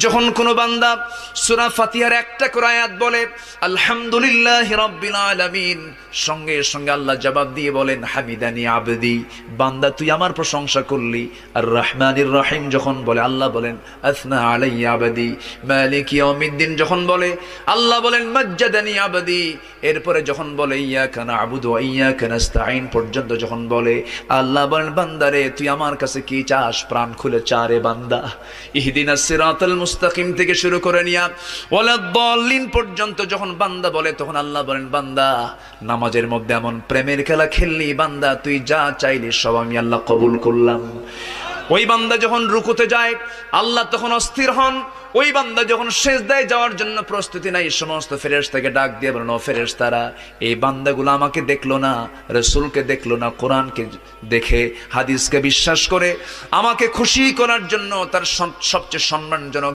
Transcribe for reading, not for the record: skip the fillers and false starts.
যখন কোনো বান্দা সূরা ফাতিহার একটা করে আয়াত বলে আলহামদুলিল্লাহি রাব্বিল আলামিন, সঙ্গে সঙ্গে আল্লাহ জবাব দিয়ে বলেন হামিদানি আবদি, বান্দা তুই আমার প্রশংসা করলি। আর রহমানির রহিম যখন বলে আল্লাহ বলেন আসনা আলাইয়া আবদি। মালিক ইয়াউমিদ্দিন যখন বলে আল্লাহ বলেন মাজ্জাদানি আবদি। এরপরে যখন বলে ইয়াকা না'বুদু ওয়া ইয়াকা নাস্তাঈন পর্যন্ত যখন বলে আল্লাহ বলেন বান্দারে তুই আমার কাছে কি চাস, প্রাণ খুলে চা রে বান্দা। ইহদিনাস সিরাতাল মুস্তাকিম থেকে শুরু করে নিয়া ওয়ালাদ-দাল্লিন পর্যন্ত যখন বান্দা বলে তখন আল্লাহ বলেন বান্দা নামাজের মধ্যে এমন প্রেমের খেলা খেললি বান্দা, তুই যা চাইলি সব আমি আল্লাহ কবুল করলাম। ওই বান্দা যখন রুকুতে যায় আল্লাহ তখন অস্থির হন। ওই বান্দা যখন সিজদায় যাওয়ার জন্য প্রস্তুতি নাই, সমস্ত ফেরেশতাকে ডাক দিয়ে বলেন ও ফেরেশতারা, এই বান্দাগুলো আমাকে দেখলো না, রাসূলকে দেখলো না, কোরআনকে দেখে হাদিসকে বিশ্বাস করে আমাকে খুশি করার জন্য তার সবচেয়ে সম্মানজনক